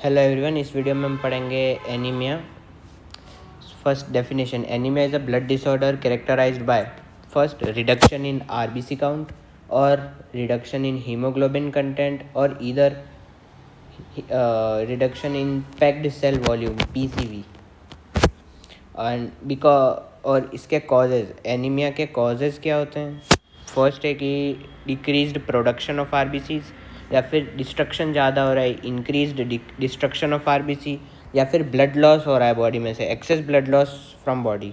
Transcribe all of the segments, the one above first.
Hello everyone, इस video में हम पढ़ेंगे anaemia. First definition, anaemia is a blood disorder characterised by first reduction in RBC count और reduction in haemoglobin content और either reduction in packed cell volume PCV and because. और इसके causes, anaemia के causes क्या होते हैं? First है कि डिक्रीज्ड प्रोडक्शन ऑफ आरबीसीज, या फिर डिस्ट्रक्शन ज़्यादा हो रहा है, इंक्रीज्ड डिस्ट्रक्शन ऑफ आरबीसी, या फिर ब्लड लॉस हो रहा है बॉडी में से, excess blood loss from body.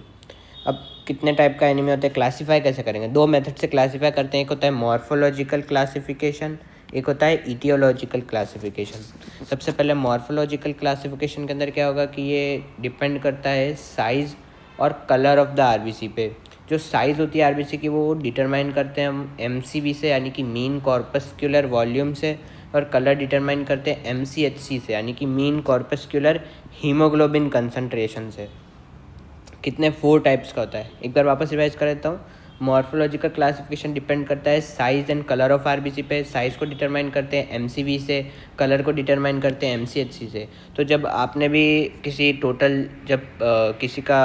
अब कितने टाइप का एनीमिया होता है, क्लासीफाई कैसे करेंगे? दो मेथड से क्लासीफाई करते हैं, एक होता है मॉर्फोलॉजिकल क्लासिफिकेशन, एक होता है इटियोलॉजिकल क्लासिफिकेशन। सबसे पहले मॉर्फोलॉजिकल क्लासिफिकेशन के अंदर क्या होगा कि ये डिपेंड करता है साइज़ और कलर ऑफ द आरबीसी पे। जो साइज़ होती है आरबीसी की वो डिटरमाइन करते हैं हम एमसीवी से, यानी कि मीन कॉर्पस्क्यूलर वॉल्यूम से, और कलर डिटरमाइन करते हैं एमसीएचसी से, यानी कि मीन कॉर्पस्क्यूलर हीमोग्लोबिन कंसनट्रेशन से। कितने 4 टाइप्स का होता है, एक बार वापस रिवाइज कर देता हूँ। मॉर्फोलॉजिकल क्लासिफिकेशन डिपेंड करता है size and colour of RBC पे। साइज़ को डिटरमाइन करते हैं एमसीवी से, कलर को डिटरमाइन करते हैं एमसीएचसी से। तो जब आपने भी किसी टोटल, जब किसी का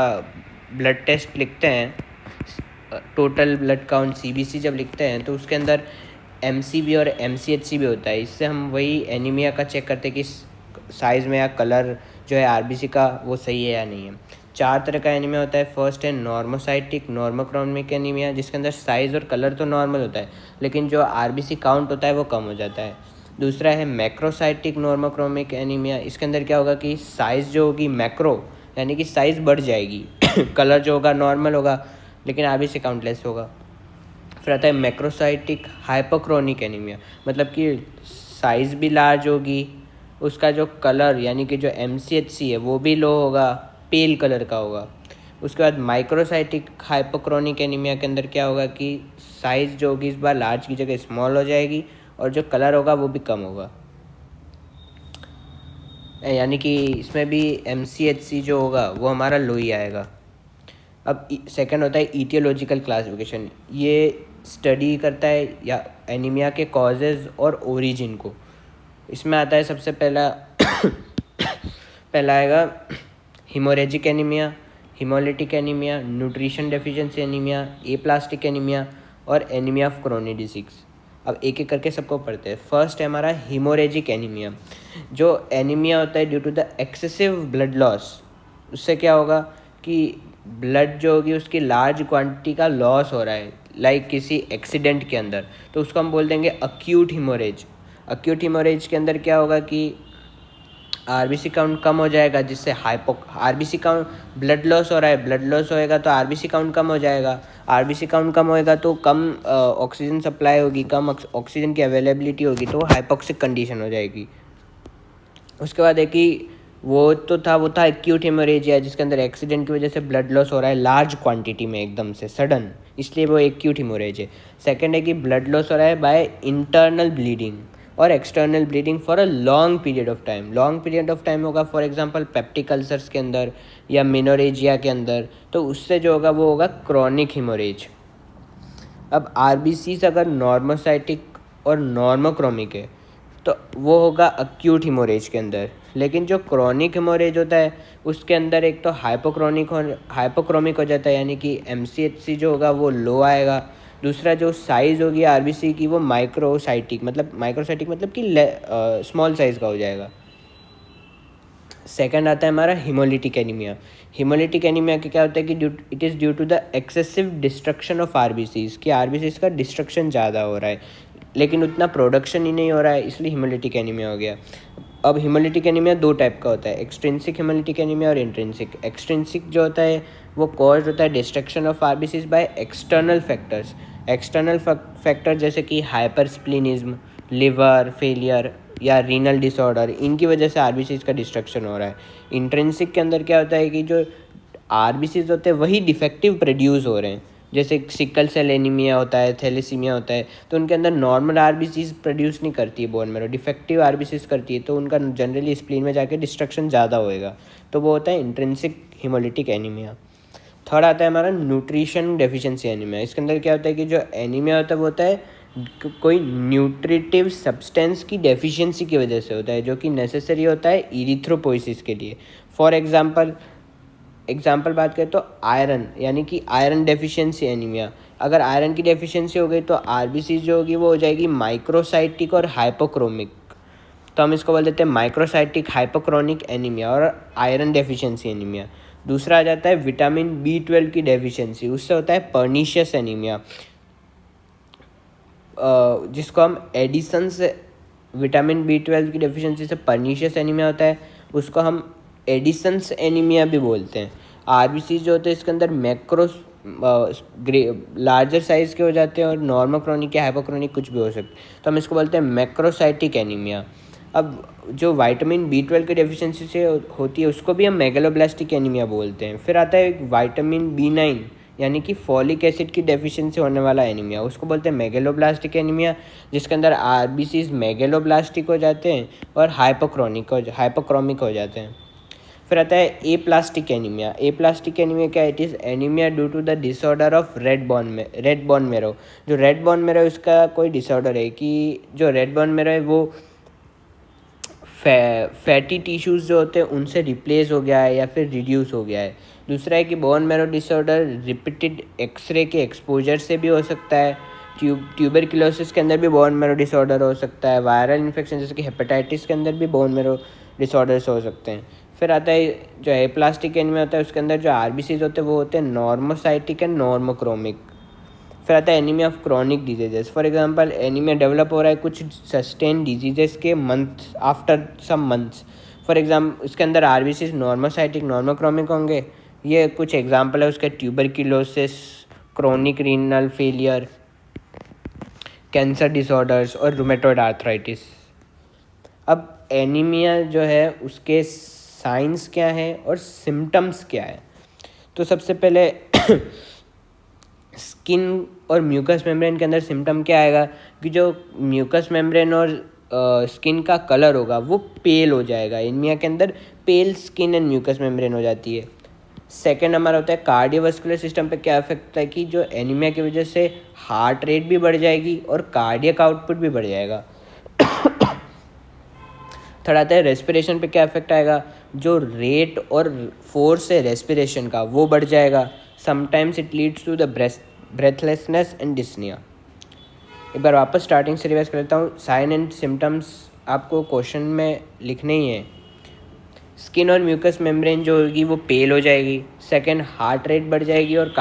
ब्लड टेस्ट लिखते हैं, टोटल ब्लड काउंट सीबीसी जब लिखते हैं, तो उसके अंदर एमसीवी और एमसीएचसी भी होता है। इससे हम वही एनीमिया का चेक करते हैं कि साइज़ में या कलर जो है आरबीसी का वो सही है या नहीं है। 4 तरह का एनीमिया होता है। फर्स्ट है नॉर्मोसाइटिक नॉर्मोक्रोमिक एनीमिया, जिसके अंदर साइज़ और कलर तो नॉर्मल होता है, लेकिन जो आरबीसी काउंट होता है वो कम हो जाता है। दूसरा है मैक्रोसाइटिक नॉर्मोक्रोमिक एनीमिया। इसके अंदर क्या होगा कि साइज़ जो होगी मैक्रो, यानी कि साइज़ बढ़ जाएगी कलर जो होगा नॉर्मल होगा, लेकिन आरबीसी काउंट लेस होगा। फिर आता है मैक्रोसाइटिक हाइपोक्रोनिक एनीमिया, मतलब कि साइज़ भी लार्ज होगी, उसका जो कलर यानी कि जो एमसीएचसी है वो भी लो होगा, पेल कलर का होगा। उसके बाद माइक्रोसाइटिक हाइपोक्रोनिक एनीमिया के अंदर क्या होगा कि साइज़ जो होगी इस बार लार्ज की जगह स्मॉल हो जाएगी, और जो कलर होगा वो भी कम होगा, यानी कि इसमें भी एमसीएचसी जो होगा वो हमारा लो ही आएगा। अब सेकंड होता है ईटियोलॉजिकल क्लासिफिकेशन। ये स्टडी करता है या एनीमिया के कॉजेज़ और ओरिजिन को। इसमें आता है सबसे पहला पहला आएगा haemorrhagic anaemia, haemolytic anaemia, nutrition deficiency anaemia, aplastic anaemia और एनीमिया ऑफ क्रोनी डिसीज। अब एक एक करके सबको पढ़ते हैं। फर्स्ट है हमारा हीमोरेजिक एनीमिया। जो एनीमिया होता है due to the excessive blood loss, उससे क्या होगा कि ब्लड जो होगी उसकी लार्ज क्वांटिटी का लॉस हो रहा है, लाइक किसी एक्सीडेंट के अंदर, तो उसको हम बोल देंगे अक्यूट हीमोरेज। अक्यूट हीमोरेज के अंदर क्या होगा कि आरबीसी काउंट कम हो जाएगा, जिससे आरबीसी काउंट, ब्लड लॉस हो रहा है, ब्लड लॉस होएगा तो आरबीसी काउंट कम हो जाएगा, आरबीसी काउंट कम होएगा तो कम ऑक्सीजन सप्लाई होगी, कम ऑक्सीजन की अवेलेबिलिटी होगी, तो हाइपोक्सिक कंडीशन हो जाएगी। उसके बाद है कि वो था एक्यूट हेमोरेजिया, जिसके अंदर एक्सीडेंट की वजह से ब्लड लॉस हो रहा है लार्ज क्वांटिटी में, एकदम से सडन, इसलिए वो एक्यूट हेमोरेज है। सेकंड है कि ब्लड लॉस हो रहा है बाय इंटरनल ब्लीडिंग और external bleeding for a long period of time. Long period of time होगा फॉर एग्जांपल पेप्टिक अल्सर्स के अंदर या मेनोरेजिया के अंदर, तो उससे जो होगा वो होगा क्रॉनिक हेमोरेज। अब आरबीसीज अगर नॉर्मोसाइटिक और नॉर्मोक्रोमिक है तो वो होगा अक्यूट हिमोरेज के अंदर, लेकिन जो क्रॉनिक हिमोरेज होता है उसके अंदर एक तो हाइपोक्रोमिक हो जाता है, यानी कि एमसीएचसी जो होगा वो लो आएगा। दूसरा जो साइज़ होगी आरबीसी की वो माइक्रोसाइटिक मतलब कि स्मॉल साइज़ का हो जाएगा। सेकंड आता है हमारा हीमोलिटिक एनीमिया। हीमोलिटिक एनीमिया के क्या होता है कि it is due to the excessive destruction of RBCs, कि आरबीसीज का डिस्ट्रक्शन ज़्यादा हो रहा है लेकिन उतना प्रोडक्शन ही नहीं हो रहा है, इसलिए हीमोलिटिक एनीमिया हो गया। अब हीमोलिटिक एनीमिया 2 टाइप का होता है, एक्सट्रिंसिक हीमोलिटिक एनीमिया और इंट्रिंसिक। एक्सट्रिंसिक जो होता है वो कॉज होता है destruction of RBCs by external factors. External factor जैसे कि हाइपरस्प्लिनिज्म, लिवर फेलियर या रीनल डिसऑर्डर, इनकी वजह से आरबीसीज का डिस्ट्रक्शन हो रहा है। इंट्रिंसिक के अंदर क्या होता है कि जो आरबीसीज होते हैं वही डिफेक्टिव प्रोड्यूस हो रहे हैं, जैसे सिकल सेल एनीमिया होता है, थैलेसीमिया होता है, तो उनके अंदर नॉर्मल आरबीसीज प्रोड्यूस नहीं करती है बोन मैरो, डिफेक्टिव आरबीसीज करती है, तो उनका जनरली स्प्लीन में जाके डिस्ट्रक्शन ज़्यादा होएगा, तो वो होता है इंट्रिंसिक हीमोलिटिक एनीमिया। थर्ड आता है हमारा न्यूट्रिशन डेफिशिएंसी एनीमिया। इसके अंदर क्या होता है कि जो एनीमिया होता है वो होता है कोई न्यूट्रिटिव सब्सटेंस की डेफिशिएंसी की वजह से होता है, जो कि नेसेसरी होता है इरिथ्रोपोइसिस के लिए। फॉर एग्जाम्पल बात करें तो आयरन, यानी कि आयरन डेफिशिएंसी एनीमिया। अगर आयरन की डेफिशिएंसी हो गई तो आरबीसी जो होगी वो हो जाएगी माइक्रोसाइटिक और हाइपोक्रोमिक। तो हम इसको बोल देते हैं माइक्रोसाइटिक हाइपोक्रोनिक एनीमिया और आयरन डेफिशिएंसी एनीमिया। दूसरा आ जाता है विटामिन B12 की डेफिशिएंसी, उससे होता है पर्नीशियस एनीमिया, जिसको हम एडिसन्स, विटामिन B12 की डेफिशिएंसी से पर्नीशियस एनीमिया होता है, उसको हम एडिसन्स एनीमिया भी बोलते हैं। आरबीसी जो होते हैं इसके अंदर मैक्रो लार्जर साइज़ के हो जाते हैं और नॉर्मोक्रोनिक या हाइपोक्रोनिक कुछ भी हो सकते हैं, तो हम इसको बोलते हैं मैक्रोसाइटिक एनीमिया। अब जो विटामिन B12 की डेफिशिएंसी से होती है उसको भी हम मेगलोब्लास्टिक एनीमिया बोलते हैं। फिर आता है एक विटामिन B9 यानी कि फॉलिक एसिड की डेफिशिएंसी होने वाला एनीमिया, उसको बोलते हैं मेगलोब्लास्टिक एनीमिया, जिसके अंदर आरबीसीज मेगलोब्लास्टिक हो जाते हैं और हाइपोक्रोमिक हो जाते हैं। फिर आता है aplastic anaemia. Aplastic anaemia क्या है? It is anaemia due to the disorder of red bone marrow. जो रेड बोन मेरो उसका कोई डिसऑर्डर है कि जो रेड बोन मेरो है वो फैटी टिश्यूज़ जो होते हैं उनसे रिप्लेस हो गया है या फिर रिड्यूस हो गया है। दूसरा है कि bone marrow disorder repeated x ray के एक्सपोजर से भी हो सकता है। ट्यूबरक्लोसिस के अंदर भी बोन मेरो डिसऑर्डर हो सकता है। वायरल इन्फेक्शन जैसे कि हेपेटाइटिस के अंदर भी बोन मेरो डिसऑर्डर्स हो सकते हैं। फिर आता है जो एप्लास्टिक एनीमिया होता है उसके अंदर जो आरबीसीज होते हैं वो होते हैं नॉर्मोसाइटिक एंड नॉर्मोक्रोमिक। फिर आता है anaemia of chronic diseases. For example anaemia develop हो रहा है कुछ सस्टेन डिजीजेस के months after some months. For example इसके अंदर आरबीसीज नॉर्मोसाइटिक नॉर्मोक्रोमिक होंगे। ये कुछ एग्जांपल है उसके, tuberculosis, chronic renal failure, cancer disorders और रूमेटॉइड आर्थराइटिस। अब एनीमिया जो है उसके साइंस क्या है और सिम्टम्स क्या है? तो सबसे पहले स्किन और म्यूकस मेम्ब्रेन के अंदर सिम्टम क्या आएगा कि जो म्यूकस मेम्ब्रेन और स्किन का कलर होगा वो पेल हो जाएगा। एनीमिया के अंदर pale skin and mucous membrane हो जाती है। सेकेंड हमारा होता है कार्डियोवास्कुलर सिस्टम पे क्या इफेक्ट होता है कि जो एनीमिया की वजह से हार्ट रेट भी बढ़ जाएगी और कार्डियक आउटपुट भी बढ़ जाएगा। थर्ड आता है रेस्पिरेशन पे क्या इफेक्ट आएगा, जो रेट और फोर्स है रेस्पिरेशन का वो बढ़ जाएगा। Sometimes it leads to the breathlessness and dyspnoea. एक बार वापस स्टार्टिंग से रिवाइज कर लेता हूँ। साइन एंड सिम्टम्स आपको क्वेश्चन में लिखने ही है। स्किन और म्यूकस मेम्ब्रेन जो होगी वो पेल हो जाएगी। सेकंड, हार्ट रेट बढ़ जाएगी और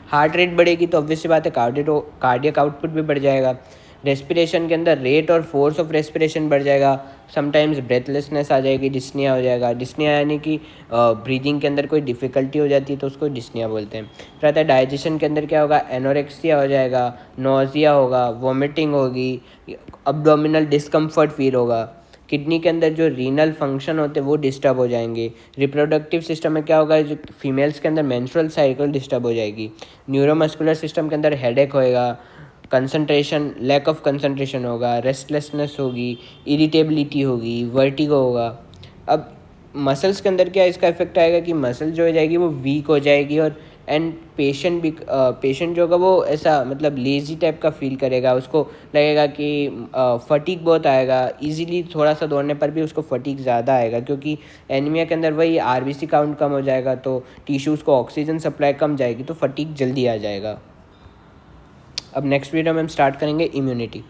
हार्ट रेट बढ़ेगी तो ऑब्वियस सी बात है कार्डियक आउटपुट भी बढ़ जाएगा। रेस्पिरेशन के अंदर रेट और फोर्स ऑफ रेस्पिरेशन बढ़ जाएगा। समटाइम्स ब्रेथलेसनेस आ जाएगी, डिस्निया हो जाएगा। डिस्निया यानी कि ब्रीदिंग के अंदर कोई डिफ़िकल्टी हो जाती है तो उसको डिस्निया बोलते हैं। फिर आता है डाइजेशन के अंदर क्या होगा, एनोरेक्सिया हो जाएगा, नोजिया होगा, वॉमिटिंग होगी, अब्डोमिनल डिस्कम्फर्ट फील होगा। किडनी के अंदर जो रीनल फंक्शन होते हैं वो डिस्टर्ब हो जाएंगे। रिप्रोडक्टिव सिस्टम में क्या होगा, जो फीमेल्स के अंदर मेंस्ट्रुअल साइकिल डिस्टर्ब हो जाएगी। न्यूरोमस्कुलर सिस्टम के अंदर हेडेक होएगा, कंसंट्रेशन, लैक ऑफ कंसंट्रेशन होगा, रेस्टलेसनेस होगी, इरिटेबिलिटी होगी, वर्टिगो होगा। अब मसल्स के अंदर क्या इसका इफेक्ट आएगा कि मसल जो हो जाएगी वो वीक हो जाएगी और एंड पेशेंट जो होगा वो ऐसा मतलब लेजी टाइप का फील करेगा। उसको लगेगा कि फटीक बहुत आएगा, इजीली थोड़ा सा दौड़ने पर भी उसको फटीक ज़्यादा आएगा, क्योंकि एनीमिया के अंदर वही आरबीसी काउंट कम हो जाएगा तो टिश्यूज़ को ऑक्सीजन सप्लाई कम जाएगी तो फटीक जल्दी आ जाएगा। अब नेक्स्ट वीडियो में हम स्टार्ट करेंगे इम्यूनिटी।